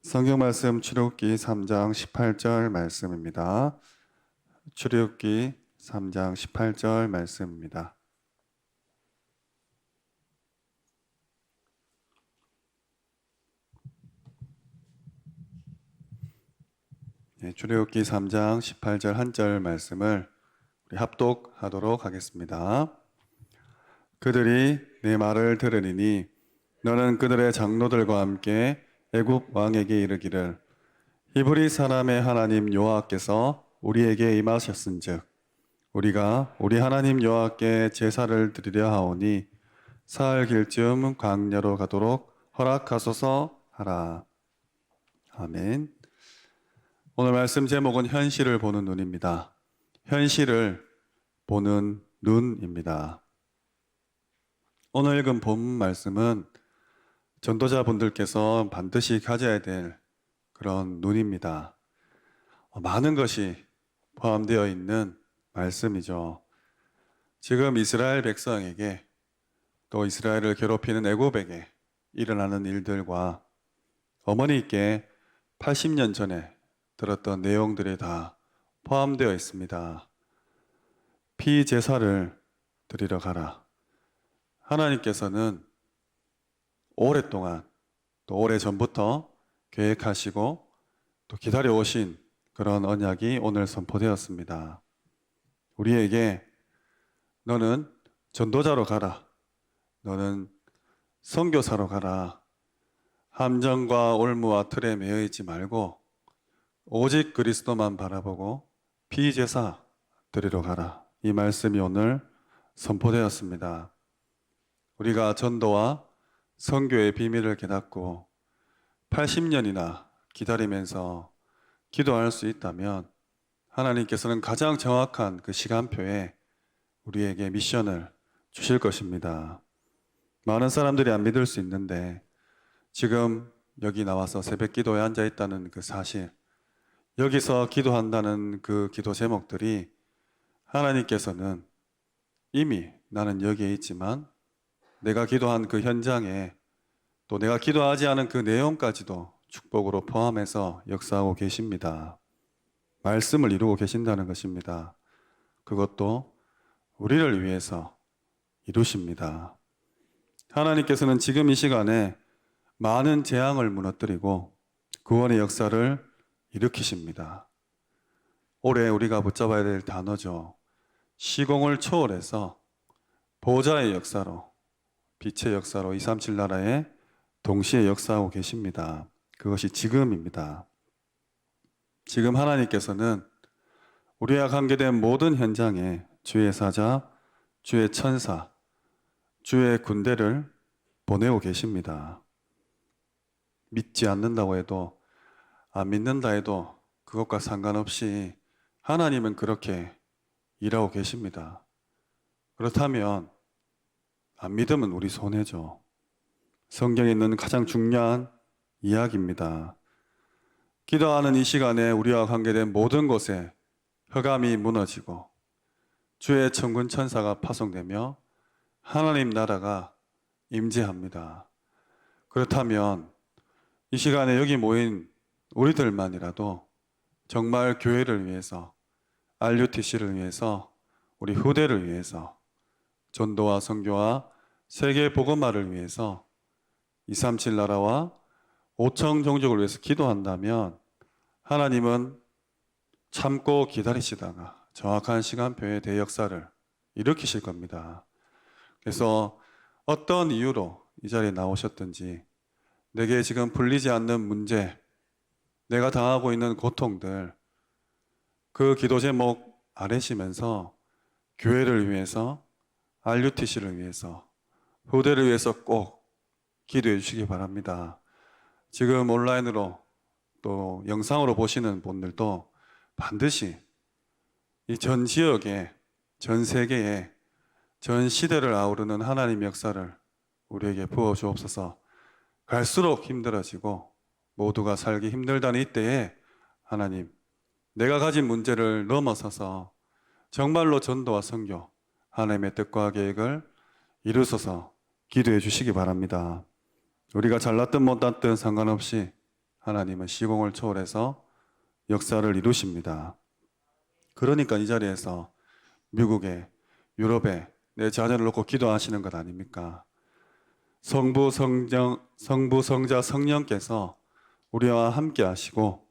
성경 말씀 출애굽기 3장 18절 말씀입니다. 출애굽기 3장 18절 말씀입니다. 출애굽기 3장 18절 한 절 말씀을 우리 합독하도록 하겠습니다. 그들이 내 말을 들으리니 너는 그들의 장로들과 함께 애굽 왕에게 이르기를 히브리 사람의 하나님 여호와께서 우리에게 임하셨은즉 우리가 우리 하나님 여호와께 제사를 드리려 하오니 사흘 길쯤 광야로 가도록 허락하소서 하라. 아멘. 오늘 말씀 제목은 현실을 보는 눈입니다. 현실을 보는 눈입니다. 오늘 읽은 본문 말씀은 전도자분들께서 반드시 가져야 될 그런 눈입니다. 많은 것이 포함되어 있는 말씀이죠. 지금 이스라엘 백성에게 또 이스라엘을 괴롭히는 애굽에게 일어나는 일들과 어머니께 80년 전에 들었던 내용들이 다 포함되어 있습니다. 피제사를 드리러 가라. 하나님께서는 오랫동안 또 오래전부터 계획하시고 또 기다려오신 그런 언약이 오늘 선포되었습니다. 우리에게 너는 전도자로 가라. 너는 선교사로 가라. 함정과 올무와 틀에 매여 있지 말고 오직 그리스도만 바라보고 피제사 드리러 가라. 이 말씀이 오늘 선포되었습니다. 우리가 전도와 선교의 비밀을 깨닫고 80년이나 기다리면서 기도할 수 있다면 하나님께서는 가장 정확한 그 시간표에 우리에게 미션을 주실 것입니다. 많은 사람들이 안 믿을 수 있는데 지금 여기 나와서 새벽 기도에 앉아 있다는 그 사실, 여기서 기도한다는 그 기도 제목들이 하나님께서는 이미 나는 여기에 있지만 내가 기도한 그 현장에 또 내가 기도하지 않은 그 내용까지도 축복으로 포함해서 역사하고 계십니다. 말씀을 이루고 계신다는 것입니다. 그것도 우리를 위해서 이루십니다. 하나님께서는 지금 이 시간에 많은 재앙을 무너뜨리고 구원의 역사를 일으키십니다. 올해 우리가 붙잡아야 될 단어죠. 시공을 초월해서 보좌의 역사로, 빛의 역사로 237 나라에 동시에 역사하고 계십니다. 그것이 지금입니다. 지금 하나님께서는 우리와 관계된 모든 현장에 주의 사자, 주의 천사, 주의 군대를 보내고 계십니다. 믿지 않는다고 해도, 안 믿는다 해도 그것과 상관없이 하나님은 그렇게 일하고 계십니다. 그렇다면 안 믿으면 우리 손해죠. 성경에 있는 가장 중요한 이야기입니다. 기도하는 이 시간에 우리와 관계된 모든 곳에 흑암이 무너지고 주의 천군 천사가 파송되며 하나님 나라가 임재합니다. 그렇다면 이 시간에 여기 모인 우리들만이라도 정말 교회를 위해서, RUTC를 위해서, 우리 후대를 위해서, 전도와 선교와 세계 복음화를 위해서 237 나라와 5천 종족을 위해서 기도한다면 하나님은 참고 기다리시다가 정확한 시간표에 대역사를 일으키실 겁니다. 그래서 어떤 이유로 이 자리에 나오셨든지 내게 지금 풀리지 않는 문제, 내가 당하고 있는 고통들, 그 기도 제목 아뢰시면서 교회를 위해서, RUTC를 위해서, 후대를 위해서 꼭 기도해 주시기 바랍니다. 지금 온라인으로 또 영상으로 보시는 분들도 반드시 이 전 지역에, 전 세계에, 전 시대를 아우르는 하나님의 역사를 우리에게 부어 주옵소서. 갈수록 힘들어지고 모두가 살기 힘들다는 이때에 하나님, 내가 가진 문제를 넘어서서 정말로 전도와 선교, 하나님의 뜻과 계획을 이루소서 기도해 주시기 바랍니다. 우리가 잘났든 못났든 상관없이 하나님은 시공을 초월해서 역사를 이루십니다. 그러니까 이 자리에서 미국에, 유럽에 내 자녀를 놓고 기도하시는 것 아닙니까? 성부, 성자, 성령께서 우리와 함께 하시고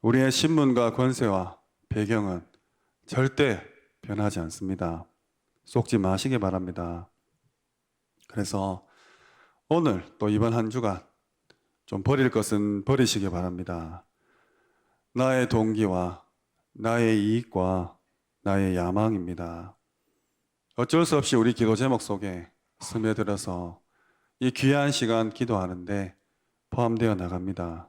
우리의 신분과 권세와 배경은 절대 변하지 않습니다. 속지 마시기 바랍니다. 그래서 오늘 또 이번 한 주간 좀 버릴 것은 버리시기 바랍니다. 나의 동기와 나의 이익과 나의 야망입니다. 어쩔 수 없이 우리 기도 제목 속에 스며들어서 이 귀한 시간 기도하는데 포함되어 나갑니다.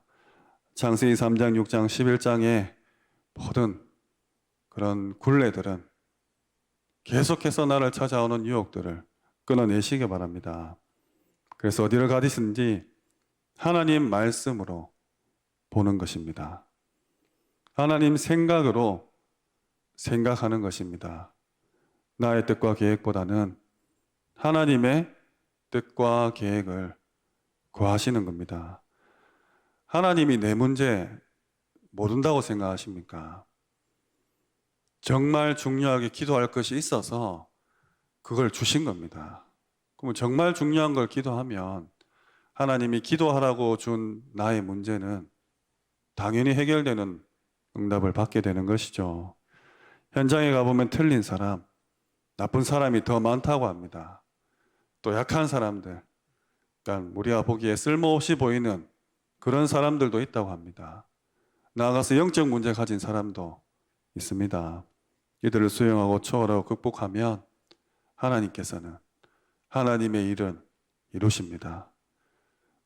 창세기 3장, 6장, 11장의 모든 그런 굴레들은 계속해서 나를 찾아오는 유혹들을 끊어내시기 바랍니다. 그래서 어디를 가디든지 하나님 말씀으로 보는 것입니다. 하나님 생각으로 생각하는 것입니다. 나의 뜻과 계획보다는 하나님의 뜻과 계획을 구하시는 겁니다. 하나님이 내 문제 모른다고 생각하십니까? 정말 중요하게 기도할 것이 있어서 그걸 주신 겁니다. 그럼 정말 중요한 걸 기도하면 하나님이 기도하라고 준 나의 문제는 당연히 해결되는 응답을 받게 되는 것이죠. 현장에 가보면 틀린 사람, 나쁜 사람이 더 많다고 합니다. 또 약한 사람들, 그러니까 우리가 보기에 쓸모없이 보이는 그런 사람들도 있다고 합니다. 나아가서 영적 문제 가진 사람도 있습니다. 이들을 수용하고 초월하고 극복하면 하나님께서는 하나님의 일은 이루십니다.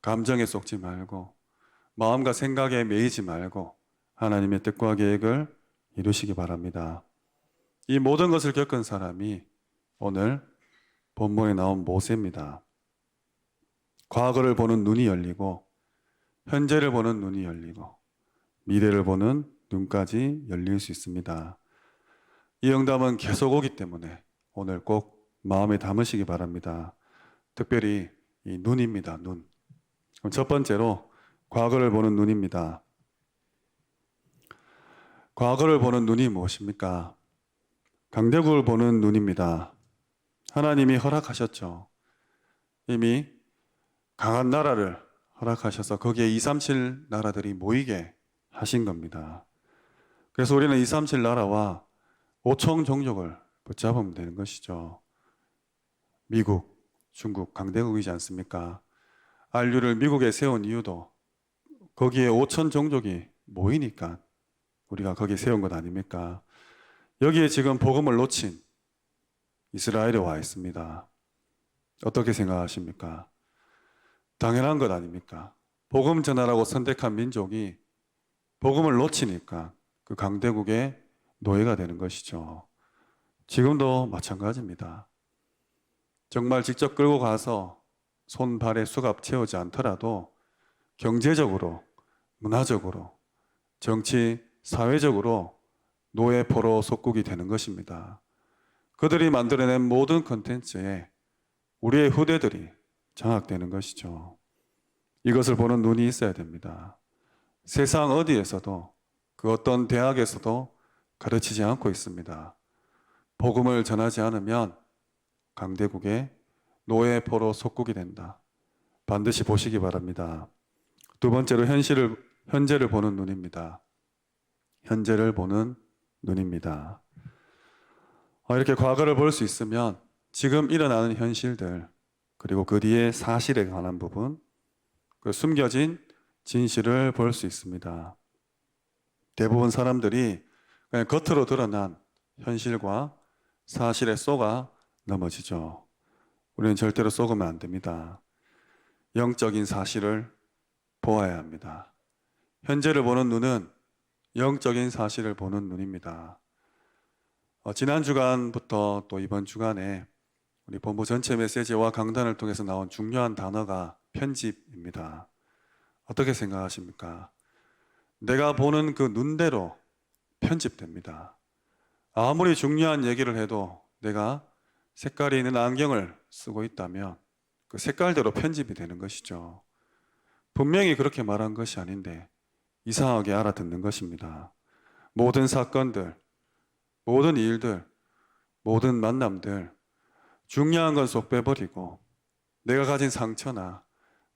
감정에 속지 말고 마음과 생각에 매이지 말고 하나님의 뜻과 계획을 이루시기 바랍니다. 이 모든 것을 겪은 사람이 오늘 본문에 나온 모세입니다. 과거를 보는 눈이 열리고 현재를 보는 눈이 열리고 미래를 보는 눈까지 열릴 수 있습니다. 이 응답은 계속 오기 때문에 오늘 꼭 마음에 담으시기 바랍니다. 특별히 이 눈입니다. 눈. 그럼 첫 번째로 과거를 보는 눈입니다. 과거를 보는 눈이 무엇입니까? 강대국을 보는 눈입니다. 하나님이 허락하셨죠. 이미 강한 나라를 허락하셔서 거기에 237 나라들이 모이게 하신 겁니다. 그래서 우리는 237 나라와 5천 종족을 붙잡으면 되는 것이죠. 미국, 중국, 강대국이지 않습니까? 안류를 미국에 세운 이유도 거기에 5천 종족이 모이니까 우리가 거기에 세운 것 아닙니까? 여기에 지금 복음을 놓친 이스라엘에 와 있습니다. 어떻게 생각하십니까? 당연한 것 아닙니까? 복음 전하라고 선택한 민족이 복음을 놓치니까 그 강대국의 노예가 되는 것이죠. 지금도 마찬가지입니다. 정말 직접 끌고 가서 손발에 수갑 채우지 않더라도 경제적으로, 문화적으로, 정치, 사회적으로 노예 포로 속국이 되는 것입니다. 그들이 만들어낸 모든 컨텐츠에 우리의 후대들이 장악되는 것이죠. 이것을 보는 눈이 있어야 됩니다. 세상 어디에서도 그 어떤 대학에서도 가르치지 않고 있습니다. 복음을 전하지 않으면 강대국의 노예포로 속국이 된다. 반드시 보시기 바랍니다. 두 번째로 현재를 보는 눈입니다. 현재를 보는 눈입니다. 이렇게 과거를 볼 수 있으면 지금 일어나는 현실들 그리고 그 뒤에 사실에 관한 부분 그 숨겨진 진실을 볼 수 있습니다. 대부분 사람들이 그냥 겉으로 드러난 현실과 사실에 속아 넘어지죠. 우리는 절대로 속으면 안 됩니다. 영적인 사실을 보아야 합니다. 현재를 보는 눈은 영적인 사실을 보는 눈입니다. 지난 주간부터 또 이번 주간에 우리 본부 전체 메시지와 강단을 통해서 나온 중요한 단어가 편집입니다. 어떻게 생각하십니까? 내가 보는 그 눈대로 편집됩니다. 아무리 중요한 얘기를 해도 내가 색깔이 있는 안경을 쓰고 있다면 그 색깔대로 편집이 되는 것이죠. 분명히 그렇게 말한 것이 아닌데 이상하게 알아듣는 것입니다. 모든 사건들, 모든 일들, 모든 만남들, 중요한 건 쏙 빼버리고 내가 가진 상처나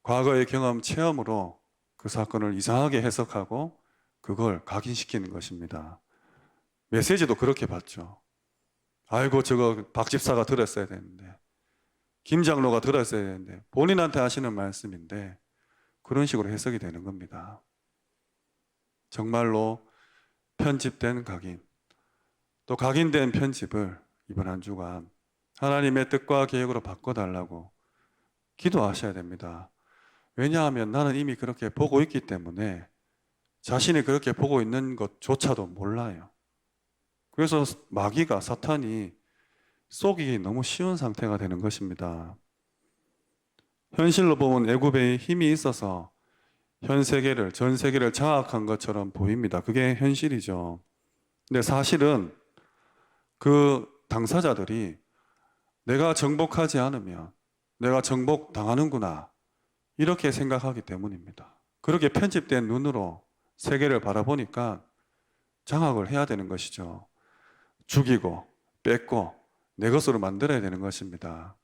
과거의 경험, 체험으로 그 사건을 이상하게 해석하고 그걸 각인시키는 것입니다. 메시지도 그렇게 받죠. 아이고 저거 박 집사가 들었어야 되는데, 김 장로가 들었어야 되는데, 본인한테 하시는 말씀인데 그런 식으로 해석이 되는 겁니다. 정말로 편집된 각인, 또 각인된 편집을 이번 한 주간 하나님의 뜻과 계획으로 바꿔달라고 기도하셔야 됩니다. 왜냐하면 나는 이미 그렇게 보고 있기 때문에 자신이 그렇게 보고 있는 것조차도 몰라요. 그래서 마귀가, 사탄이 속이기 너무 쉬운 상태가 되는 것입니다. 현실로 보면 애굽에 힘이 있어서 현 세계를, 전 세계를 장악한 것처럼 보입니다. 그게 현실이죠. 근데 사실은 그 당사자들이 내가 정복하지 않으면 내가 정복당하는구나, 이렇게 생각하기 때문입니다. 그렇게 편집된 눈으로 세계를 바라보니까 장악을 해야 되는 것이죠. 죽이고 뺏고 내 것으로 만들어야 되는 것입니다.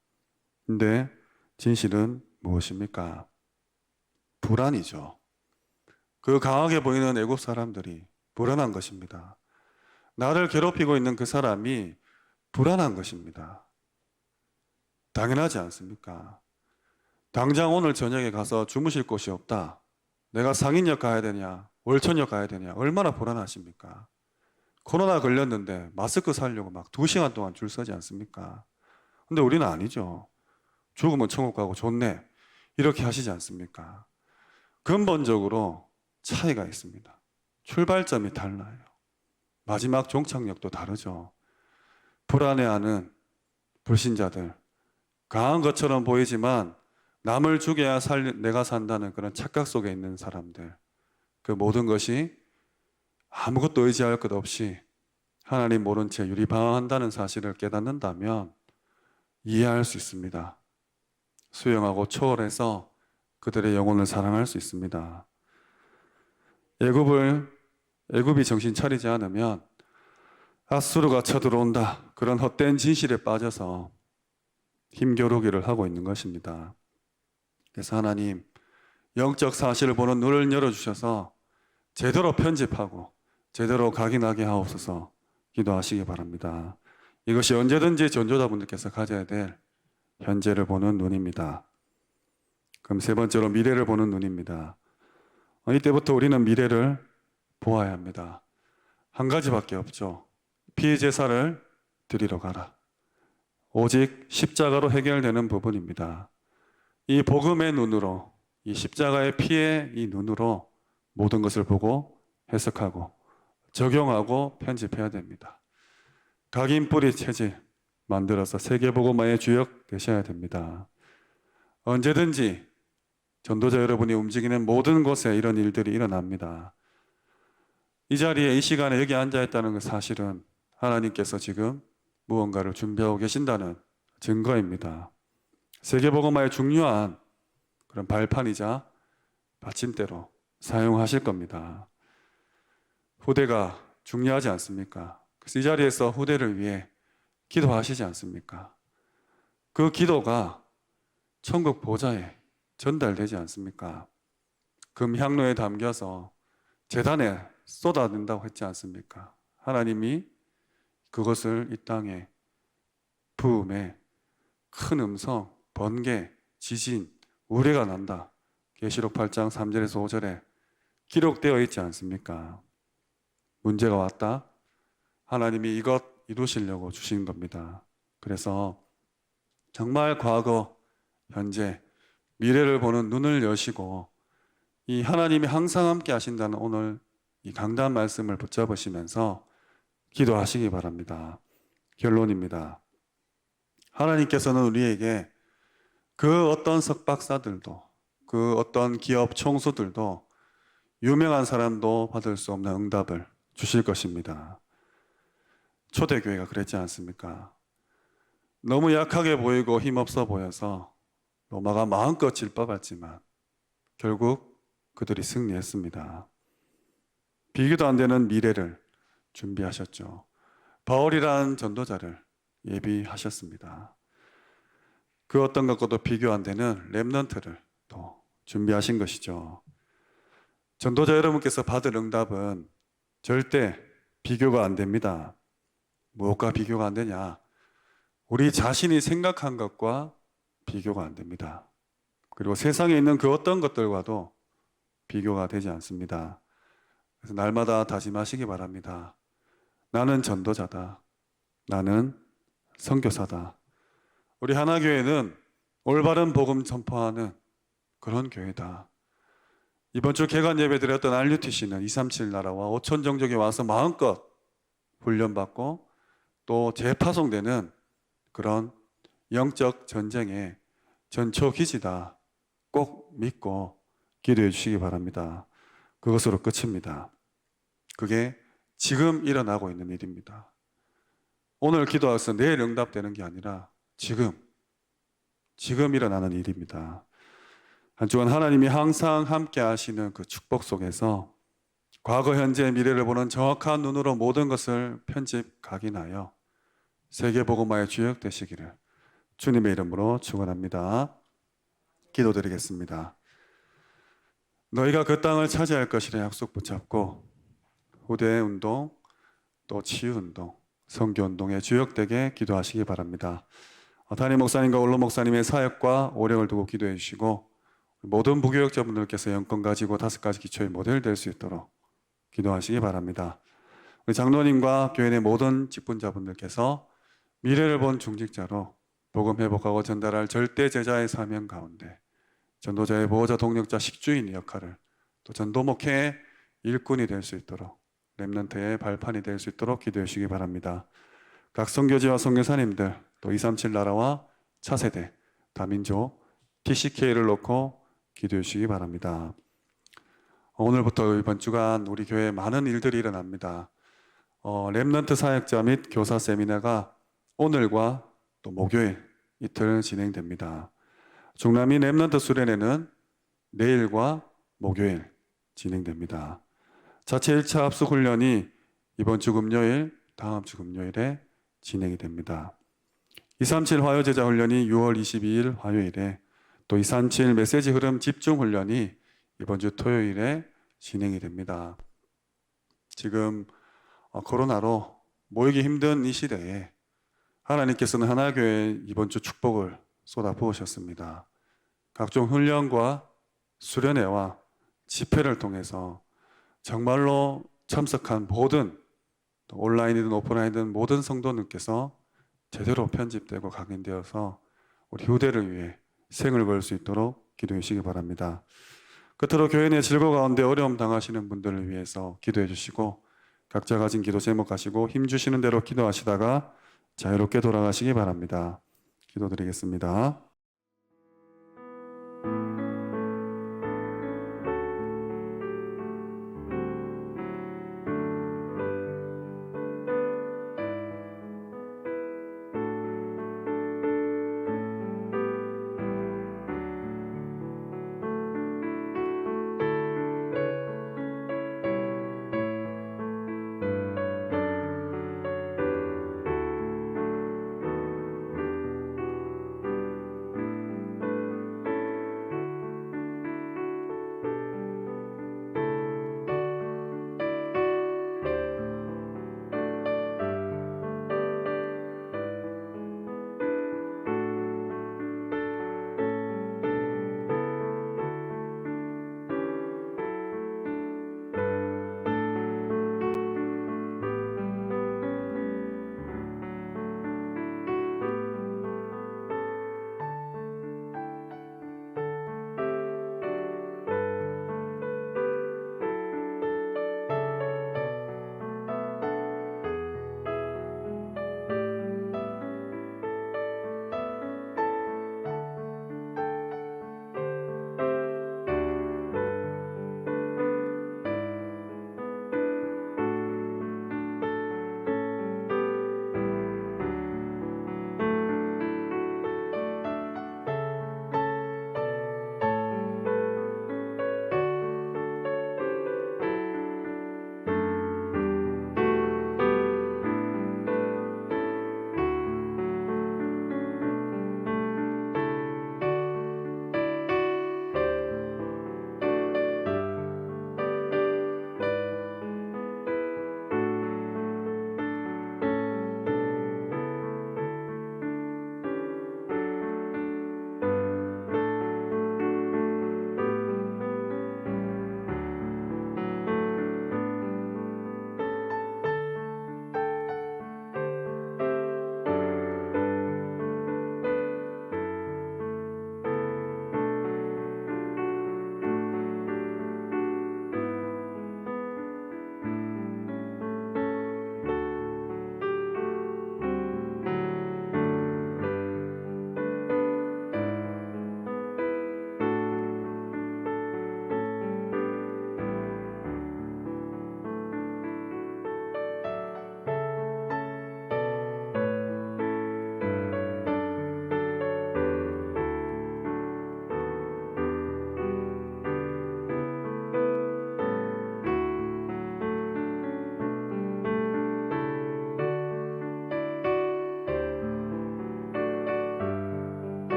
근데 진실은 무엇입니까? 불안이죠. 그 강하게 보이는 애국 사람들이 불안한 것입니다. 나를 괴롭히고 있는 그 사람이 불안한 것입니다. 당연하지 않습니까? 당장 오늘 저녁에 가서 주무실 곳이 없다, 내가 상인역 가야 되냐, 월천역 가야 되냐, 얼마나 불안하십니까? 코로나 걸렸는데 마스크 사려고 막 2시간 동안 줄 서지 않습니까? 근데 우리는 아니죠. 죽으면 천국 가고 좋네, 이렇게 하시지 않습니까? 근본적으로 차이가 있습니다. 출발점이 달라요. 마지막 종착역도 다르죠. 불안해하는 불신자들, 강한 것처럼 보이지만 남을 죽여야 내가 산다는 그런 착각 속에 있는 사람들, 그 모든 것이 아무것도 의지할 것 없이 하나님 모른 채 유리방황한다는 사실을 깨닫는다면 이해할 수 있습니다. 수용하고 초월해서 그들의 영혼을 사랑할 수 있습니다. 애굽이 정신 차리지 않으면 아수르가 쳐들어온다, 그런 헛된 진실에 빠져서 힘겨루기를 하고 있는 것입니다. 그래서 하나님, 영적 사실을 보는 눈을 열어주셔서 제대로 편집하고 제대로 각인하게 하옵소서 기도하시기 바랍니다. 이것이 언제든지 전도자분들께서 가져야 될 현재를 보는 눈입니다. 그럼 세 번째로 미래를 보는 눈입니다. 이때부터 우리는 미래를 보아야 합니다. 한 가지밖에 없죠. 피의 제사를 드리러 가라. 오직 십자가로 해결되는 부분입니다. 이 복음의 눈으로, 이 십자가의 피의 이 눈으로 모든 것을 보고 해석하고 적용하고 편집해야 됩니다. 각인 뿌리 체질 만들어서 세계복음화의 주역 되셔야 됩니다. 언제든지 전도자 여러분이 움직이는 모든 곳에 이런 일들이 일어납니다. 이 자리에, 이 시간에 여기 앉아 있다는 그 사실은 하나님께서 지금 무언가를 준비하고 계신다는 증거입니다. 세계복음화의 중요한 그런 발판이자 받침대로 사용하실 겁니다. 후대가 중요하지 않습니까? 그래서 이 자리에서 후대를 위해 기도하시지 않습니까? 그 기도가 천국 보좌에 전달되지 않습니까? 금향로에 담겨서 제단에 쏟아낸다고 했지 않습니까? 하나님이 그것을 이 땅에 부음에 큰 음성, 번개, 지진, 우레가 난다, 계시록 8장 3절에서 5절에 기록되어 있지 않습니까? 문제가 왔다, 하나님이 이것 이루시려고 주신 겁니다. 그래서 정말 과거, 현재, 미래를 보는 눈을 여시고 이 하나님이 항상 함께 하신다는 오늘 이 강단 말씀을 붙잡으시면서 기도하시기 바랍니다. 결론입니다. 하나님께서는 우리에게 그 어떤 석박사들도, 그 어떤 기업 총수들도, 유명한 사람도 받을 수 없는 응답을 주실 것입니다. 초대교회가 그랬지 않습니까? 너무 약하게 보이고 힘없어 보여서 로마가 마음껏 질법했지만 결국 그들이 승리했습니다. 비교도 안 되는 미래를 준비하셨죠. 바울이라는 전도자를 예비하셨습니다. 그 어떤 것과도 비교 안 되는 렘넌트를 또 준비하신 것이죠. 전도자 여러분께서 받을 응답은 절대 비교가 안 됩니다. 무엇과 비교가 안 되냐? 우리 자신이 생각한 것과 비교가 안 됩니다. 그리고 세상에 있는 그 어떤 것들과도 비교가 되지 않습니다. 그래서 날마다 다짐하시기 바랍니다. 나는 전도자다. 나는 선교사다. 우리 하나교회는 올바른 복음 전파하는 그런 교회다. 이번 주 개관 예배 드렸던 RUTC는 237 나라와 5천 종족에 와서 마음껏 훈련받고 또 재파송되는 그런 영적 전쟁의 전초기지다. 꼭 믿고 기도해 주시기 바랍니다. 그것으로 끝입니다. 그게 지금 일어나고 있는 일입니다. 오늘 기도해서 내일 응답되는 게 아니라 지금 일어나는 일입니다. 한 주간 하나님이 항상 함께 하시는 그 축복 속에서 과거, 현재, 미래를 보는 정확한 눈으로 모든 것을 편집, 각인하여 세계복음화의 주역 되시기를 주님의 이름으로 축원합니다. 기도드리겠습니다. 너희가 그 땅을 차지할 것이라 약속 붙잡고 후대 운동, 또 치유 운동, 선교 운동의 주역되게 기도하시기 바랍니다. 담임 목사님과 원로 목사님의 사역과 오력을 두고 기도해 주시고 모든 부교역자분들께서 영권 가지고 5가지 기초의 모델 될 수 있도록 기도하시기 바랍니다. 우리 장로님과 교회 내 모든 직분자분들께서 미래를 본 중직자로 복음 회복하고 전달할 절대 제자의 사명 가운데 전도자의 보호자, 동력자, 식주인의 역할을 또 전도 목회의 일꾼이 될 수 있도록 렘넌트의 발판이 될 수 있도록 기도해 주시기 바랍니다. 각 선교지와 선교사님들 또 237 나라와 차세대, 다민족, TCK를 놓고 기도해 주시기 바랍니다. 오늘부터 이번 주간 우리 교회에 많은 일들이 일어납니다. 렘넌트 사역자 및 교사 세미나가 오늘과 또 목요일 이틀 진행됩니다. 중남미 렘넌트 수련회는 내일과 목요일 진행됩니다. 자체 1차 합숙 훈련이 이번 주 금요일, 다음 주 금요일에 진행이 됩니다. 237 화요제자 훈련이 6월 22일 화요일에 또 237 메시지 흐름 집중 훈련이 이번 주 토요일에 진행이 됩니다. 지금 코로나로 모이기 힘든 이 시대에 하나님께서는 하나교회에 이번 주 축복을 쏟아부으셨습니다. 각종 훈련과 수련회와 집회를 통해서 정말로 참석한 모든 온라인이든 오프라인이든 모든 성도님께서 제대로 편집되고 각인되어서 우리 후대를 위해 생을 걸 수 있도록 기도해 주시기 바랍니다. 끝으로 교회 내 질거 가운데 어려움 당하시는 분들을 위해서 기도해 주시고 각자 가진 기도 제목 가시고 힘 주시는 대로 기도하시다가 자유롭게 돌아가시기 바랍니다. 기도드리겠습니다.